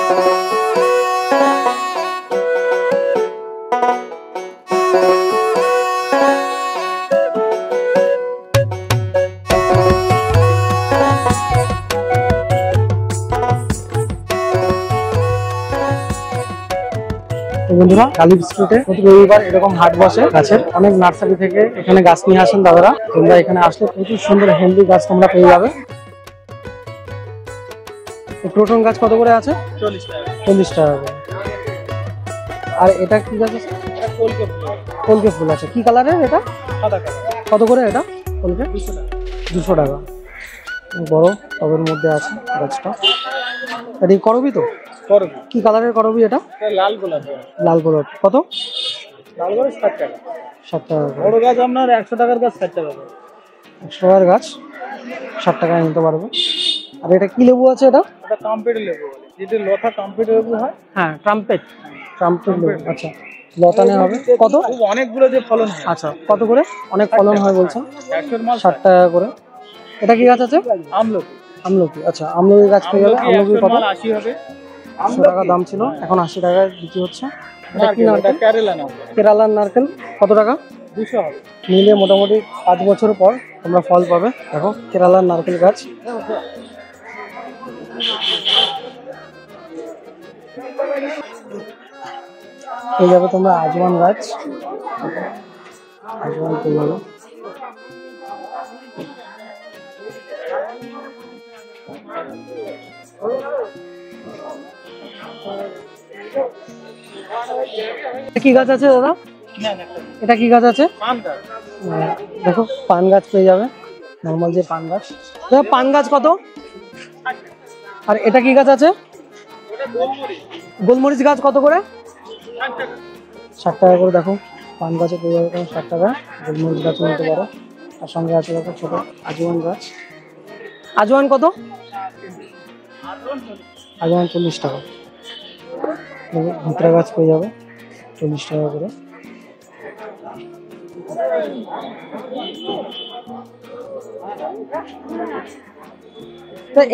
বন্ধুরা গালিব স্ট্রিটে প্রতি রবিবার এরকম হাট বসে গাছের, অনেক নার্সারি থেকে এখানে গাছ নিয়ে আসেন দাদারা। তোমরা এখানে আসলে প্রচুর সুন্দর হেলদি গাছ তোমরা পেয়ে যাবে। ক্রোটন গাছ কত করে আছে? 40 টাকা করে। আর এটা কি গাছ আছে? কলকে ফুল আছে। কি কালারের এটা? সাদা কালার। কত করে এটা? কলকে 200 টাকা। বড় টবের মধ্যে আছে গাছটা। এটা করবি তো? করবি। কি কালারের করবি এটা? লাল গোলাপ। লাল গোলাপ কত? লাল গোলাপ 60 টাকা। 60 টাকা। বড় গাছ আপনার 100 টাকার গাছ 60 টাকা। 100 টাকার গাছ 60 টাকায় নিতে পারবে। আর এটা কি লেবু আছে? এটা ট্রাম্পেট লেবু বলে, যেটা লতা ট্রাম্পেট লেবু হয়। হ্যাঁ, ট্রাম্পেট লেবু। আচ্ছা, লতানে হবে কত? অনেকগুলো যে ফলন হয়। আচ্ছা, কত করে? অনেক ফলন হয় বলছেন। 60 টাকা করে। এটা কি গাছ আছে? আমলকি। আমলকি, আচ্ছা, আমলকি গাছ পেয়ে যাবে। আমলকি কত? 80 হবে। 100 টাকা দাম ছিল, এখন 80 টাকায় বিক্রি হচ্ছে। এটা কি নারকেল? কেরালার নারকেল। কত টাকা? 200 হবে। নিলে মোটামুটি 5 বছর পর তোমরা ফল পাবে। দেখো কেরালার নারকেল গাছ। পেয়ে যাবে তোমরা আজওয়ান গাছ। আজওয়ান পেয়ে যাবে। কি গাছ আছে দাদা? এটা কি গাছ আছে? দেখো পান গাছ পেয়ে যাবে, নর্মাল যে পান গাছ। দেখো পান গাছ কত? আর এটা কি গাছ আছে? গোলমরিচ গাছ কত করে? 60 টাকা করে। দেখো পান গাছে পেয়ে যাবে 60 টাকা। গোলমরিচ গাছও নিতে পারো। তার সঙ্গে আছে দেখো ছোট আজওয়ান গাছ। আজওয়ান কত? আজওয়ান 40 টাকা। ভিতরা গাছ পেয়ে যাবে 40 টাকা করে।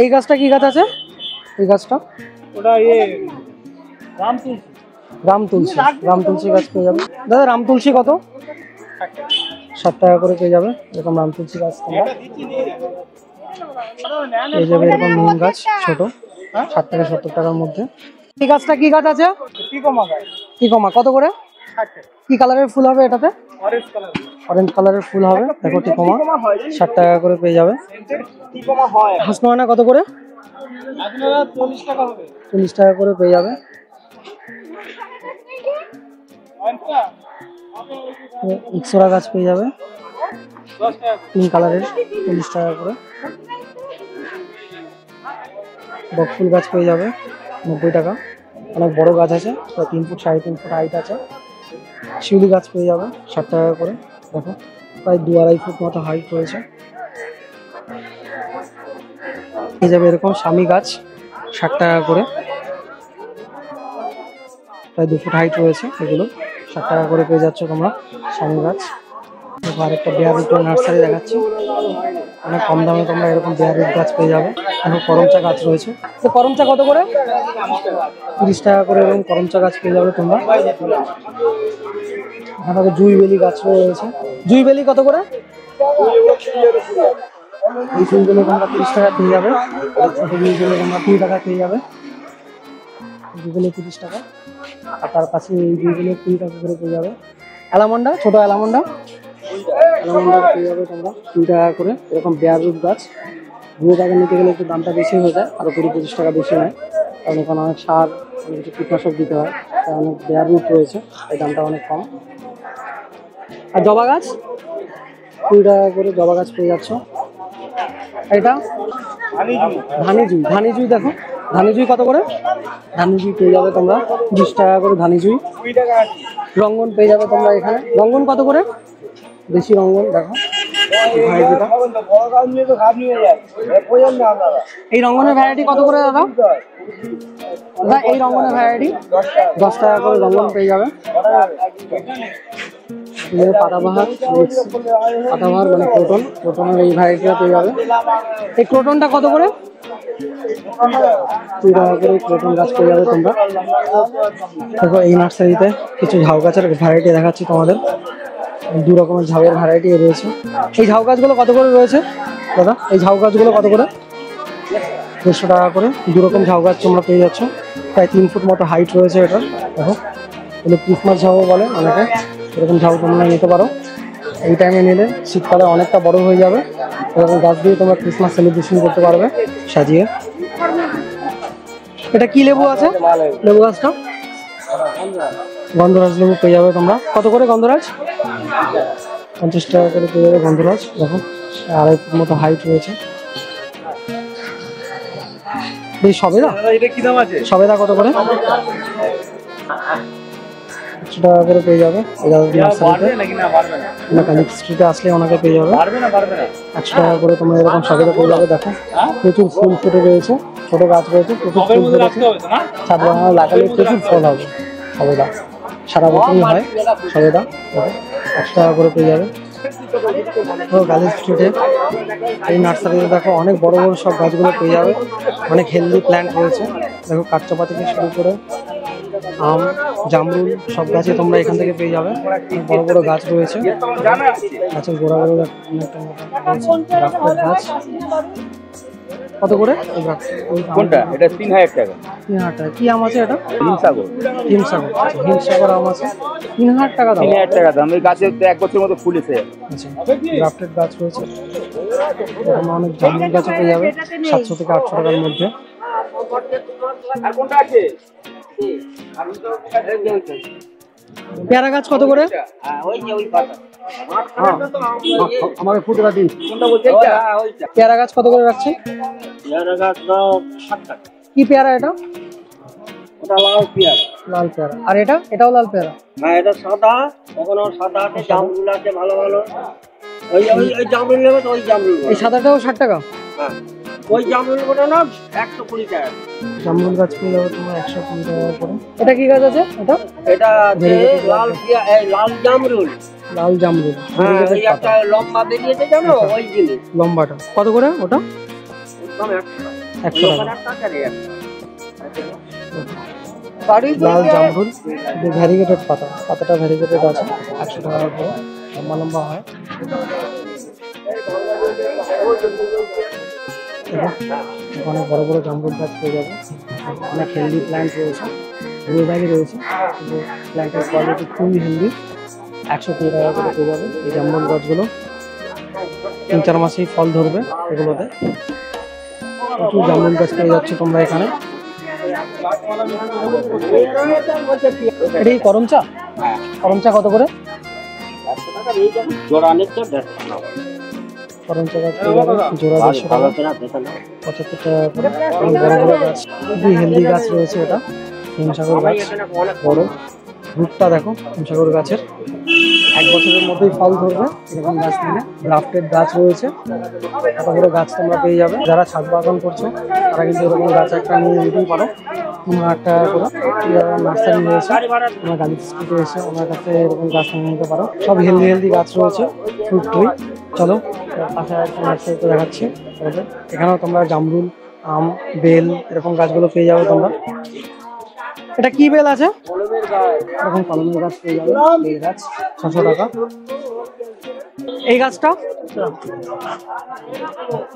এই গাছটা কি গাছ আছে? এই গাছটা ওটা রামতুলসী গাছ পেয়ে যাবে দাদা। রামতুলসী কত? 60 টাকা করে পেয়ে যাবে এরকম রামতুলসী গাছ। তোমরা পেয়ে যাবে এরকম নিম গাছ ছোট, 60 থেকে 70 টাকার মধ্যে। এই গাছটা কি গাছ আছে? টিকোমা। কত করে? কি কালারের ফুল হবে এটাতে? অরেঞ্জ কালারের ফুল হবে। দেখো টিকোমা 60 টাকা করে পেয়ে যাবে। হাসনোয়ানা কত করে? 40 টাকা করে পেয়ে যাবে। ইক্সোরা গাছ পেয়ে যাবে পিঙ্ক কালারের 40 টাকা করে। বকফুল গাছ পেয়ে যাবে 90 টাকা। অনেক বড় গাছ আছে, প্রায় 3 ফুট 3.5 ফুট হাইট আছে। শিউলি গাছ পেয়ে যাবে 60 টাকা করে। দেখো প্রায় 2-2.5 ফুট মতো হাইট রয়েছে। পেয়ে যাবে এরকম স্বামী গাছ 60 টাকা করে, প্রায় 2 ফুট হাইট রয়েছে। এগুলো 60 টাকা করে পেয়ে যাচ্ছ তোমরা স্বামী গাছ। দেখো আরেকটা বেয়ার রুট নার্সারি দেখাচ্ছি, অনেক কম দামে তোমরা এরকম বেয়ার রুট গাছ পেয়ে যাবে। এখন করমচা গাছ রয়েছে। তো করমচা কত করে? 30 টাকা করে এরকম করমচা গাছ পেয়ে যাবে তোমরা। এখানে জুই বেলি গাছ রয়েছে। জুই বেলি কত করে? এই ফুলগুলো তোমরা 30 টাকা পেয়ে যাবে। ছোট ফুলগুলো তোমরা 20 টাকা পেয়ে যাবে। জুইগুলো 30 টাকা। আর তার কাছে এই জুইগুলো 20 টাকা করে পেয়ে যাবে। অ্যালামন্ডা, ছোট অ্যালামন্ডা পেয়ে যাবে তোমরা 2 টাকা করে। এরকম বেয়ার রুট গাছ 2 টাকা নিতে গেলে একটু দামটা বেশি হয়ে যায়, আরো 20-25 টাকা বেশি নেয়, কারণ এখানে অনেক সার, অনেক কিছু কীটনাশক দিতে হয়। তাই অনেক বেয়ার রুট রয়েছে, এই দামটা অনেক কম। আর জবা গাছ 2 টাকা করে জবা গাছ পেয়ে যাচ্ছ। এটা ধানিজুই। দেখো ধানিজুই কত করে? ধানিজুই পেয়ে যাবে তোমরা 20 টাকা করে। ধানিজুই। রঙ্গন পেয়ে যাবে তোমরা এখানে। রঙ্গন কত করে? দেশি রঙ্গন। দেখো এই রঙ্গনের ভ্যারাইটি কত করে দাদা? দাদা এই রঙ্গনের ভ্যারাইটি 10 টাকা করে রঙ্গন পেয়ে যাবে। পাতাবাহার মানে ক্রোটনের এই ভ্যারাইটিটা পেয়ে যাবে। এই ক্রোটনটা কত করে? 2 টাকা করে ক্রেটন গাছ পেয়ে যাবে তোমরা। দেখো এই নার্সারিতে কিছু ঝাউ গাছের ভ্যারাইটি দেখাচ্ছি তোমাদের। 2 রকমের ঝাউয়ের ভ্যারাইটি রয়েছে। এই ঝাউ গাছগুলো কত করে রয়েছে দাদা? এই ঝাউ গাছগুলো কত করে? 150 টাকা করে 2 রকম ঝাউ গাছ তোমরা পেয়ে যাচ্ছ। প্রায় 3 ফুট মতো হাইট রয়েছে এটা। দেখো এগুলো ক্রিসমাস ঝাউ বলে অনেকে। এরকম ঝাউ তোমরা নিতে পারো। এই টাইমে নিলে শীতকালে অনেকটা বড় হয়ে যাবে। এরকম গাছ দিয়ে তোমরা ক্রিসমাস সেলিব্রেশন করতে পারবে সাজিয়ে। এটা কি লেবু আছে? লেবু গাছটা গন্ধরাজ লেবু পেয়ে যাবে তোমরা। কত করে গন্ধরাজ? 50 টাকা করে পেয়ে যাবে গন্ধরাজ। দেখো 2.5 ফুট মতো হাইট রয়েছে। এই সবেদা, এটা কি দাম আছে? সবেদা কত করে? 100 টাকা করে পেয়ে যাবে। কালী স্ট্রিটে আসলে ওনাকে পেয়ে যাবে। 100 টাকা করে তোমরা এরকম সবেদা পেয়ে যাবে। দেখো প্রচুর ফুল ফুটে রয়েছে, ছোট গাছ রয়েছে, প্রচুর ফুল ফুটেছে। ছাদ বাগানে লাগালে প্রচুর ফল হবে সবেদা, সারা বছরই হয় সবেদা। দেখো 100 টাকা করে পেয়ে যাবে। গালি স্ট্রিটে এই নার্সারিতে দেখো অনেক বড় বড় সব গাছগুলো পেয়ে যাবে। অনেক হেলদি প্ল্যান্ট রয়েছে। দেখো কাঠচাপা থেকে শুরু করে আম, জামরুল সব গাছই তোমরা এখান থেকে পেয়ে যাবে। বড় বড় গাছ রয়েছে, গাছের গোড়াগুলো গাছ। কত করে? কোনটা? এটা 3000 টাকা। 3000 টাকা। কি আম আছে এটা? হিমসাগর। হিমসাগর, হিমসাগর আম আছে 3000 টাকা দাম। 3000 টাকা দাম। এই গাছে 1 বছর মতো ফুলেছে। আচ্ছা, গ্রাফটেড গাছ রয়েছে। তোমরা অনেক জামরুল গাছ পেয়ে যাবে 700 থেকে 800 টাকার মধ্যে। পেয়ারা গাছ কত করে? আমাকে ফুটে দিন। পেয়ারা গাছ কত করে রাখছে? কি পেয়ারা এটা? লাল পেয়ারা। লাল পেয়ারা। আর এটা? এটাও লাল পেয়ারা? হ্যাঁ, এটা সাদা। ওখানে সাদা আছে, জামরুল আছে ভালো ভালো। ওই ওই ওই জামরুল নেবে তো? ওই জামরুল। এই সাদাটাও 60 টাকা? হ্যাঁ, ওই জামরুল গোটা না 120 টাকা। জামরুল গাছ পেয়ে যাবে তোমার 120 টাকা করে। এটা কি গাছ আছে? এটা এটা আছে লাল লাল জামরুল। লাল জামরুল। হ্যাঁ, ওই একটা লম্বা বেরিয়েছে জানো, ওই জিনিস লম্বাটা কত করে? ওটা একদম 100 টাকা। লাল জামরুল, ভ্যারিগেটেড পাতা, পাতাটা ভ্যারিগেটেড আছে। 100 টাকা করে, লম্বা লম্বা হয়। অনেক বড় বড় জামরুল গাছ পেয়ে যাবে। অনেক হেলদি প্ল্যান্ট রয়েছে, গ্রো ব্যাগে রয়েছে, কিন্তু প্ল্যান্টের কোয়ালিটি খুবই হেলদি। 120 টাকা করে পেয়ে যাবে এই জামরুল গাছগুলো। 3-4 মাসেই ফল ধরবে এগুলোতে। প্রচুর জামরুল গাছ পেয়ে যাচ্ছে তোমরা এখানে। এটা কি করম চা? করম চা কত করে? জোড়া নিচ্ছে 150 টাকা। করম চা গাছ পেয়ে যাবে জোড়া 150 টাকা। 75 টাকা করে। অনেক বড় বড় গাছ, খুবই হেলদি গাছ রয়েছে। এটা হিমসাগর গাছ, বড় রুটটা দেখো হিমসাগর গাছের। 1 বছরের মধ্যেই ফল ধরবে এরকম গাছ নিলে। গ্রাফটেড গাছ রয়েছে, এত বড় গাছ তোমরা পেয়ে যাবে। যারা ছাদ বাগান করছো তারা কিন্তু এরকম গাছ একটা নিয়ে নিতেই পারো। 3000 টাকা করে নার্সারি রয়েছে। তোমরা গালি স্ট্রিটে এসে ওনার কাছে এরকম গাছ নিয়ে নিতে পারো। সব হেলদি হেলদি গাছ রয়েছে, ফ্রুট ট্রি। চলো পাশে একটা নার্সারিতে দেখাচ্ছি। এখানেও তোমরা জামরুল, আম, বেল এরকম গাছগুলো পেয়ে যাবে তোমরা। এটা কি বেল আছে? এরকম কলমের গাছ পেয়ে যাবে। এই গাছ 600 টাকা। এই গাছটা?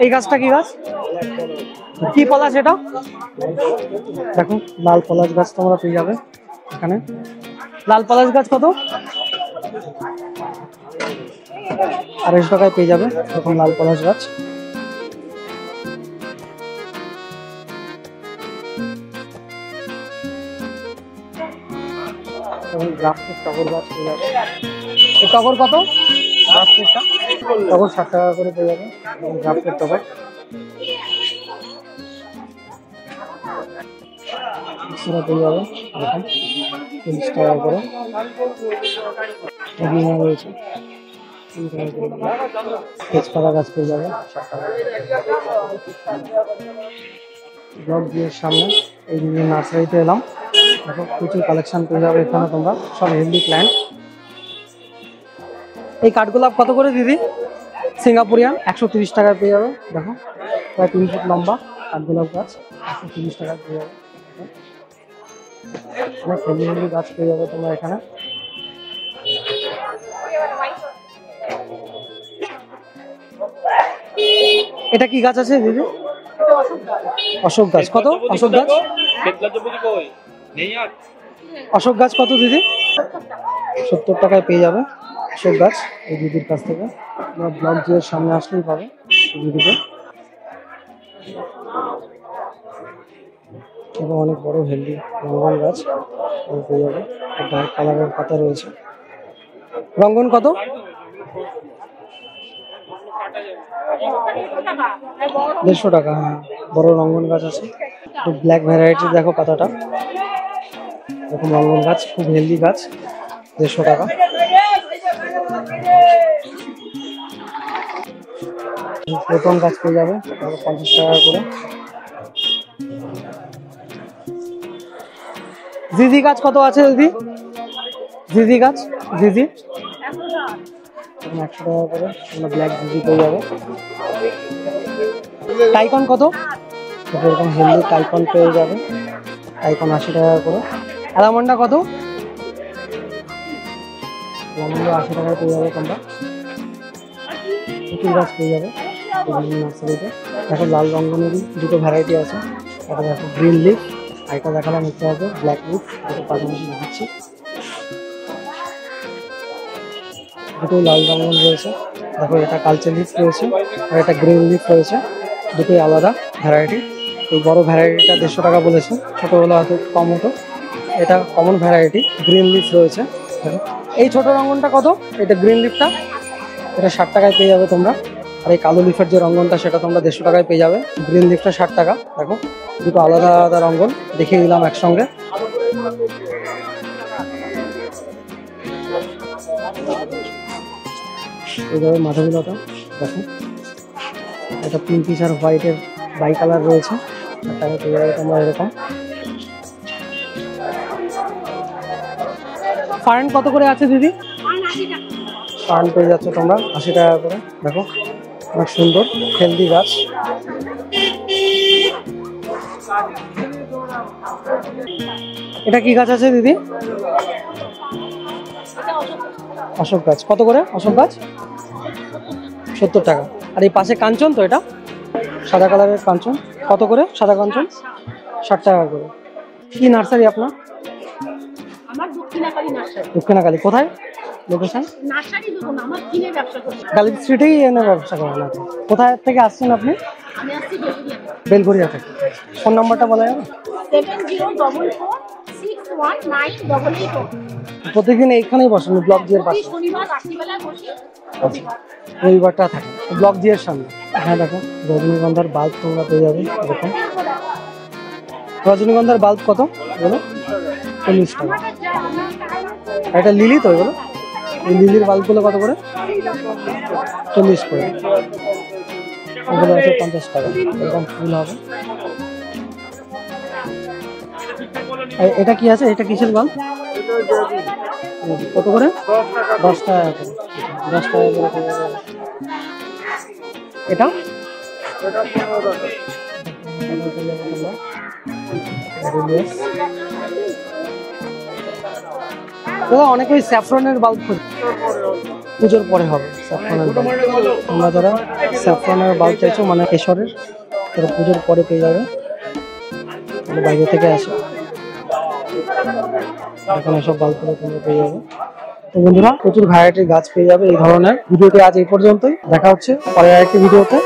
এই গাছটা কি গাছ? কি পলাশ এটা? দেখো লাল পলাশ গাছ তোমরা পেয়ে যাবে এখানে। লাল পলাশ গাছ কত? 250 টাকায় পেয়ে যাবে এরকম লাল পলাশ গাছ। গ্রাফটেড টগর গাছ পেয়ে যাবে। এই টগর কত? গ্রাফটেডটা টগর 60 টাকা করে পেয়ে যাবে। গ্রাফটেড টগর সেটা পেয়ে যাবে এরকম 30 টাকা করে। রয়েছে তেজপাতা গাছ পেয়ে যাবে 60 টাকা। ব্লক বিয়ের সামনে এই নার্সারিতে এলাম। দেখো প্রচুর কালেকশন পেয়ে যাবে এখানে তোমরা, সব হেলদি প্ল্যান্ট। এই কাঠগোলাপ কত করে দিদি? সিঙ্গাপুরিয়ান 130 টাকায় পেয়ে যাবে। দেখো প্রায় 3 ফুট লম্বা কাঠগোলাপ গাছ 130 টাকা পেয়ে যাবে। অনেক হেলদি হেলদি গাছ পেয়ে যাবে তোমরা এখানে। এটা কি গাছ আছে দিদি? অশোক গাছ কত? অশোক গাছ অশোক গাছ কত দিদি? 70 টাকায় পেয়ে যাবে অশোক গাছ এই দিদির কাছ থেকে। আমরা ব্লক জিওর সামনে আসলেই পাবে দিদিকে। এবং অনেক বড় হেলদি রঙ্গন গাছ পেয়ে যাবে, ডার্ক কালারের পাতা রয়েছে। রঙ্গন কত? 150 টাকা। হ্যাঁ, বড় রঙ্গন গাছ আছে। ব্ল্যাক ভ্যারাইটি দেখো পাতাটা, এরকম রঙ্গন গাছ খুব হেলদি গাছ, 150 টাকা। প্রথম গাছ পেয়ে যাবে 50 টাকা করে। জিজি গাছ কত আছে দিদি? জিজি গাছ জিজি 100 টাকা করে। ব্ল্যাক জিজি পেয়ে যাবে। টাইকন কত? এরকম হেলদি টাইকন পেয়ে যাবে, টাইকন 80 টাকা করে। অ্যালামন্ডা কত? অ্যালামন্ডা 80 টাকায় পেয়ে যাবে তোমরা। প্রচুর গাছ পেয়ে যাবে নার্সারিতে। দেখো লাল রঙ্গনেরই দুটো ভ্যারাইটি আছে, একটা দেখো গ্রিন লিফ, আরেকটা দেখালাম হচ্ছে হবে ব্ল্যাক লিফ। দুটো পাশাপাশি দেখাচ্ছি, দুটোই লাল রঙ্গন রয়েছে। দেখো এটা কালচার লিফ রয়েছে আর এটা গ্রিন লিফ রয়েছে, দুটোই আলাদা ভ্যারাইটি। এই বড় ভ্যারাইটিটা 150 টাকা বলেছে, ছোটো হলে হয়তো কম হতো। এটা কমন ভ্যারাইটি গ্রিন লিফ রয়েছে। এই ছোট রঙ্গনটা কত? এটা গ্রিন লিফটা, এটা 60 টাকায় পেয়ে যাবে তোমরা। আর এই কালো লিফের যে রঙ্গনটা সেটা তোমরা 150 টাকায় পেয়ে যাবে। গ্রিন লিফটা 60 টাকা। দেখো দুটো আলাদা আলাদা রঙ্গন দেখিয়ে দিলাম একসঙ্গে। এইভাবে মাধবীলতা দেখো, এটা পিঙ্কিশ আর হোয়াইটের বাই কালার রয়েছে, 60 টাকা পেয়ে যাবে তোমরা এরকম। ফার্ন কত করে আছে দিদি? ফার্ন পেয়ে যাচ্ছে তোমরা 80 টাকা করে। দেখো অনেক সুন্দর হেলদি গাছ। এটা কি গাছ আছে দিদি? অশোক গাছ কত করে? অশোক গাছ 70 টাকা। আর এই পাশে কাঞ্চন, তো এটা সাদা কালারের কাঞ্চন কত করে? সাদা কাঞ্চন 60 টাকা করে। কি নার্সারি আপনার? দক্ষিণাকালী। কোথায় লোকেশন? গালিব স্ট্রিটেই এনে ব্যবসা করেন আপনি? কোথায় থেকে আসছেন আপনি? বেলঘরিয়া থেকে। ফোন নাম্বারটা বলা যাবে? 7044619888। প্রতিদিন এইখানেই বসেন ব্লক জিএর পাশে? রবিবারটা থাকে ব্লক জিএর সামনে। হ্যাঁ দেখো রজনীগন্ধার বাল্ব তোমরা পেয়ে যাবে এরকম। রজনীগন্ধার বাল্ব কত বলো? 40 টাকা। এটা লিলি তো এগুলো? এই লিলির বাল্বগুলো কত করে? 40 করে। এগুলো হচ্ছে 50 টাকা। এরকম ফুল হবে। এটা কি আছে? এটা কিসের বাল্ব? কত করে? 10 টাকা করে। 10 টাকা করে। এটা অনেক ওই স্যাফরনের বাল্ব পুজোর পরে হবে। স্যাফরনের বাল্ব তোমরা যারা স্যাফরনের বাল্ব চাইছো মানে কেশরের, তারা পুজোর পরে পেয়ে যাবে, বাইরে থেকে আসে। এখন এসব বাল্বগুলো তোমরা পেয়ে যাবে। তো বন্ধুরা প্রচুর ভ্যারাইটির গাছ পেয়ে যাবে এই ধরনের। ভিডিওটি আজ এই পর্যন্তই, দেখা হচ্ছে পরের আরেকটি ভিডিওতে।